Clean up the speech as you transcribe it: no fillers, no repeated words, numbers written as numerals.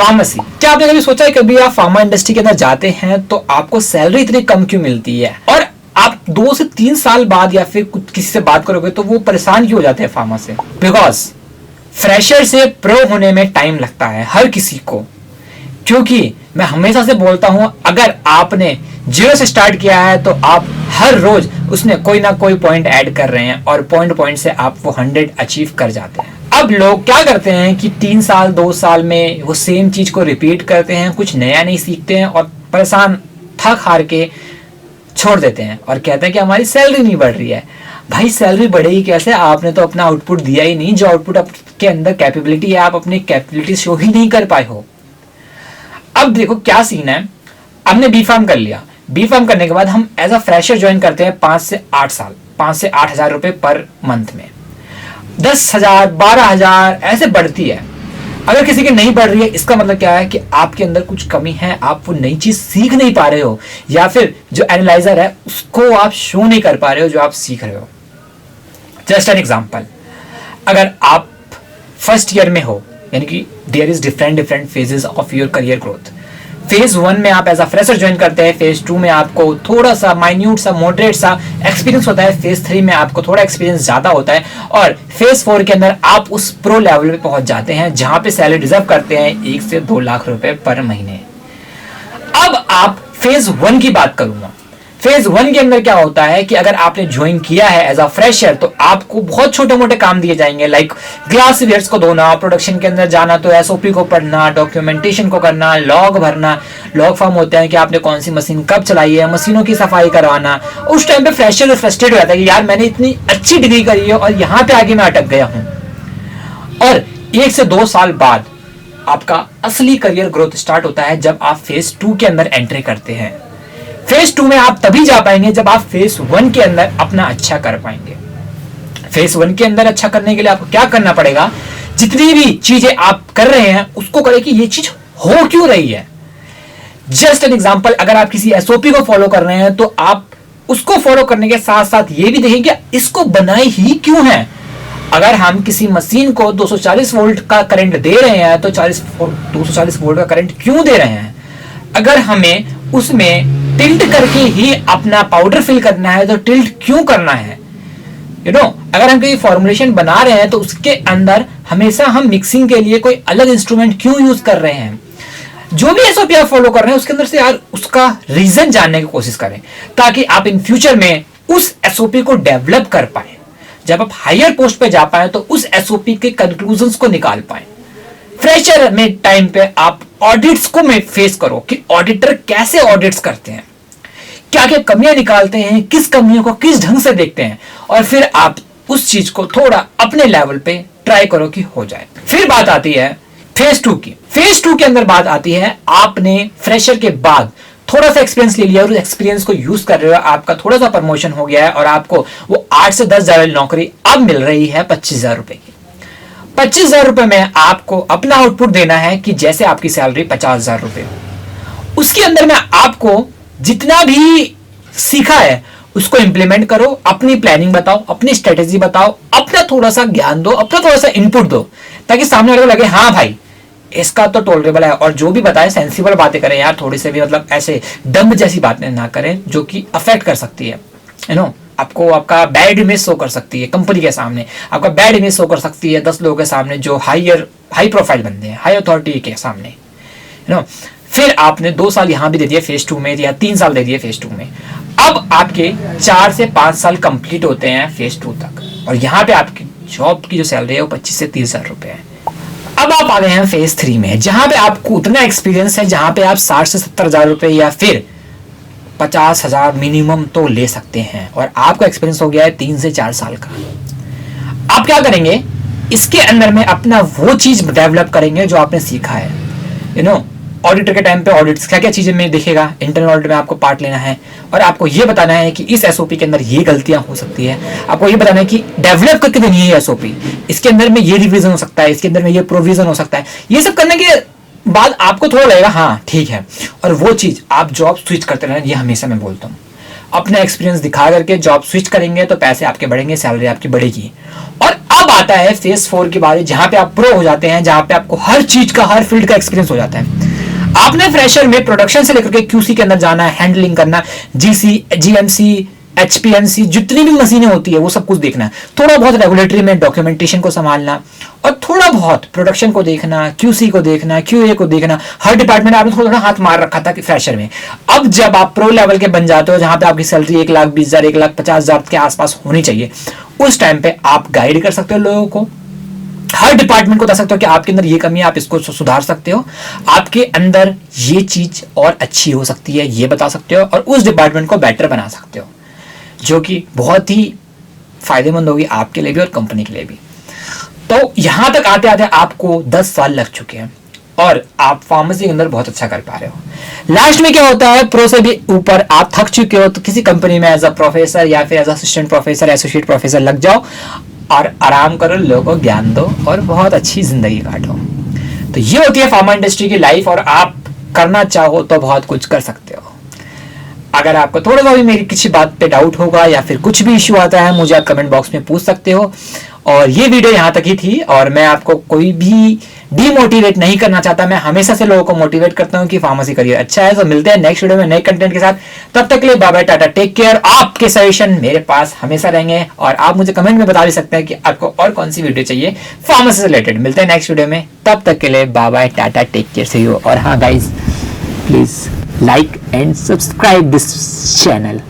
Pharmacy. क्या आपने कभी सोचा है कभी आप फार्मा इंडस्ट्री के अंदर जाते हैं तो आपको सैलरी इतनी कम क्यों मिलती है, और आप 2 से 3 साल बाद या फिर किसी से बात करोगे तो वो परेशान क्यों हो जाते हैं फार्मा से? बिकॉज फ्रेशर से प्रो होने में टाइम लगता है हर किसी को। क्योंकि मैं हमेशा से बोलता हूं, अगर आपने 0 से स्टार्ट किया है तो आप हर रोज उसमें कोई ना कोई पॉइंट ऐड कर रहे हैं और पॉइंट से आप वो 100 अचीव कर जाते हैं। अब लोग क्या करते हैं कि 3 साल 2 साल में वो सेम चीज को रिपीट करते हैं, कुछ नया नहीं सीखते हैं और परेशान थक हार के छोड़ देते हैं और कहते हैं कि हमारी सैलरी नहीं बढ़ रही है। भाई सैलरी बढ़ेगी कैसे? आपने तो अपना आउटपुट दिया ही नहीं। जो आउटपुट आपके अंदर कैपेबिलिटी है, आप अपनी कैपेबिलिटी शो ही नहीं कर पाए हो। अब देखो क्या सीन है, हमने बी फार्म कर लिया। बी फार्म करने के बाद हम एज अ फ्रेशर ज्वाइन करते हैं 5 से 8 हजार रुपए पर मंथ में। 10,000 12,000 ऐसे बढ़ती है। अगर किसी की नहीं बढ़ रही है, इसका मतलब क्या है कि आपके अंदर कुछ कमी है, आप वो नई चीज सीख नहीं पा रहे हो, या फिर जो एनालाइजर है उसको आप शो नहीं कर पा रहे हो जो आप सीख रहे हो। जस्ट एन एग्जांपल, अगर आप फर्स्ट ईयर में हो, यानी कि there is different phases of your career growth. Phase 1 में आप एज अ फ्रेशर ज्वाइन करते हैं, फेज 2 में आपको थोड़ा सा माइन्यूट सा मॉडरेट सा एक्सपीरियंस होता है, फेज 3 में आपको थोड़ा एक्सपीरियंस ज्यादा होता है, और फेज 4 के अंदर आप उस प्रो लेवल पे पहुंच जाते हैं जहां पे सैलरी डिजर्व करते हैं 1 से 2 लाख रुपए पर महीने। अब आप फेज 1 की बात करूंगा। फेज 1 के अंदर क्या होता है कि अगर आपने ज्वाइन किया है एज अ फ्रेशर तो आपको बहुत छोटे मोटे काम दिए जाएंगे, लाइक ग्लास वेयर्स को धोना, प्रोडक्शन के अंदर जाना तो एसओपी को पढ़ना, डॉक्यूमेंटेशन को करना, लॉग भरना। लॉग फॉर्म होते हैं कि आपने कौन सी मशीन कब चलाई है, मशीनों की सफाई करवाना। उस टाइम पे फ्रेशर फ्रस्ट्रेट हो जाता है कि यार मैंने इतनी अच्छी डिग्री करी है और यहाँ पे आगे मैं अटक गया हूँ। और 1 से 2 साल बाद आपका असली करियर ग्रोथ स्टार्ट होता है जब आप फेज 2 के अंदर एंट्री करते हैं। फेज 2 में आप तभी जा पाएंगे जब आप फेज 1 के अंदर अपना अच्छा कर पाएंगे। फेज 1 के अंदर अच्छा करने के लिए आपको क्या करना पड़ेगा, जितनी भी चीजें आप कर रहे हैं उसको करें कि ये चीज हो क्यों रही है। जस्ट एन एग्जांपल, अगर आप किसी एसओपी को फॉलो कर रहे हैं तो आप उसको फॉलो करने के साथ साथ ये भी देखें कि इसको बनाई ही क्यों है। अगर हम किसी मशीन को 240 वोल्ट का करंट दे रहे हैं तो 240 वोल्ट का करंट क्यों दे रहे हैं? अगर हमें उसमें टिल्ट करके ही अपना पाउडर फिल करना है तो टिल्ट क्यों करना है? अगर हम कोई फॉर्मुलेशन बना रहे हैं तो उसके अंदर हमेशा हम मिक्सिंग के लिए कोई अलग इंस्ट्रूमेंट क्यों यूज कर रहे हैं? जो भी एसओपी आप फॉलो कर रहे हैं उसके अंदर से यार उसका रीजन जानने की कोशिश करें, ताकि आप इन फ्यूचर में उस एसओपी को डेवलप कर पाए। जब आप हायर पोस्ट पे जा पाए तो उस एसओपी के कंक्लूजन्स को निकाल पाए। फ्रेशर में टाइम पे आप ऑडिट्स को में फेस करो कि ऑडिटर कैसे ऑडिट्स करते हैं, क्या क्या कमियां निकालते हैं, किस कमियों को किस ढंग से देखते हैं, और फिर आप उस चीज को थोड़ा अपने लेवल पे ट्राई करो कि हो जाए। फिर बात आती है फेज 2 की। फेज 2 के अंदर बात आती है, आपने फ्रेशर के बाद थोड़ा सा एक्सपीरियंस ले लिया और उस एक्सपीरियंस को यूज कर रहे हो, आपका थोड़ा सा प्रमोशन हो गया है और आपको वो 8 से 10 हजार नौकरी अब मिल रही है 25,000 रुपए की। 25,000 रुपए में आपको अपना आउटपुट देना है कि जैसे आपकी सैलरी 50,000 रुपए हो। उसके अंदर में आपको जितना भी सीखा है उसको इंप्लीमेंट करो, अपनी प्लानिंग बताओ, अपनी स्ट्रेटेजी बताओ, अपना थोड़ा सा ज्ञान दो, अपना थोड़ा सा इनपुट दो, ताकि सामने वाले को लगे हाँ भाई इसका तो टॉलरेबल है। और जो भी बताए सेंसिबल बातें करें यार, थोड़ी से भी मतलब ऐसे डम्ब जैसी बातें ना करें जो कि अफेक्ट कर सकती है, आपको आपका बैड इमेज शो कर सकती है कंपनी के सामने, आपका बैड इमेज शो कर सकती है 10 लोगों के सामने जो हाई प्रोफाइल बंदे हैं, हाई अथॉरिटी के सामने। फिर आपने 2 साल यहां भी दे दिए फेज 2 में, या 3 साल दे दिए फेज 2 में। अब आपके 4 से 5 साल कंप्लीट होते हैं फेज 2 तक, और यहाँ पे आपकी जॉब की जो सैलरी है वो 25 से 30 हजार रुपए है। अब आप आ गए हैं फेज 3 में, जहां पे आपको उतना एक्सपीरियंस है जहां पे आप 60 से 70 हजार रुपए या फिर 50,000 मिनिमम तो ले सकते हैं, और आपका एक्सपीरियंस हो गया है 3 से 4 साल का। आप क्या करेंगे, इसके अंदर में अपना वो चीज डेवलप करेंगे जो आपने सीखा है। ऑडिटर के टाइम पे ऑडिट्स क्या क्या चीजें में दिखेगा, इंटरनल ऑडिट में आपको पार्ट लेना है और आपको ये बताना है कि इस एसओपी के अंदर ये गलतियां हो सकती है। आपको ये बताना है कि डेवलप करके देनी है एसओपी, इसके अंदर में ये रिवीजन हो सकता है, इसके अंदर में ये प्रोविजन हो सकता है। ये सब करने के बाद आपको थोड़ा लगेगा हाँ ठीक है, और वो चीज आप जॉब स्विच करते रहना। ये हमेशा मैं बोलता हूँ, अपना एक्सपीरियंस दिखा करके जॉब स्विच करेंगे तो पैसे आपके बढ़ेंगे, सैलरी आपकी बढ़ेगी। और अब अब आता है फेज 4 की बारी, जहां पे आप प्रो हो जाते हैं, जहां पे आपको हर चीज का, हर फील्ड का एक्सपीरियंस हो जाता है। आपने फ्रेशर में प्रोडक्शन से लेकर के क्यूसी के अंदर जाना है, हैंडलिंग करना, जीसी, जीएमसी, एचपीएमसी, जितनी भी मशीनें होती है वो सब कुछ देखना है। थोड़ा बहुत रेगुलेटरी में डॉक्यूमेंटेशन को संभालना, और थोड़ा बहुत प्रोडक्शन को देखना, क्यूसी को देखना, क्यूए को देखना। हर डिपार्टमेंट में आपने थोड़ा थोड़ा हाथ मार रखा था कि फ्रेशर में। अब जब आप प्रो लेवल के बन जाते हो, जहां पे आपकी सैलरी 1,20,000, 1,50,000 के आसपास होनी चाहिए, उस टाइम पे आप गाइड कर सकते हो लोगों को, हर डिपार्टमेंट को बता सकते हो कि आपके अंदर ये कमी है, आप इसको सुधार सकते हो, आपके अंदर ये चीज और अच्छी हो सकती है, ये बता सकते हो, और उस डिपार्टमेंट को बेटर बना सकते हो, जो कि बहुत ही फायदेमंद होगी आपके लिए भी और कंपनी के लिए भी। तो यहां तक आते आते आपको 10 साल लग चुके हैं और आप फार्मेसी के अंदर बहुत अच्छा कर पा रहे हो। लास्ट में क्या होता है, प्रो से भी ऊपर आप थक चुके हो, तो किसी कंपनी में एज अ प्रोफेसर या फिर as assistant professor, associate professor लग जाओ और आराम करो, लोगों को ज्ञान दो और बहुत अच्छी जिंदगी काटो। तो ये होती है फार्मा इंडस्ट्री की लाइफ, और आप करना चाहो तो बहुत कुछ कर सकते हो। अगर आपको थोड़ा सा भी मेरी किसी बात पे डाउट होगा या फिर कुछ भी इश्यू आता है, मुझे आप कमेंट बॉक्स में पूछ सकते हो। और ये वीडियो यहाँ तक ही थी, और मैं आपको कोई भी डीमोटिवेट नहीं करना चाहता। मैं हमेशा से लोगों को मोटिवेट करता हूँ कि फार्मेसी करियर अच्छा है। तो मिलते हैं नेक्स्ट वीडियो में नए कंटेंट के साथ। तब तक के लिए bye bye, tata, take care. आपके सजेशन मेरे पास हमेशा रहेंगे, और आप मुझे कमेंट में बता भी सकते हैं कि आपको और कौन सी वीडियो चाहिए फार्मेसी से रिलेटेड। मिलते हैं नेक्स्ट वीडियो में, तब तक के लिए bye bye, tata, take care, see you. और हाँ guys, please like and subscribe this channel.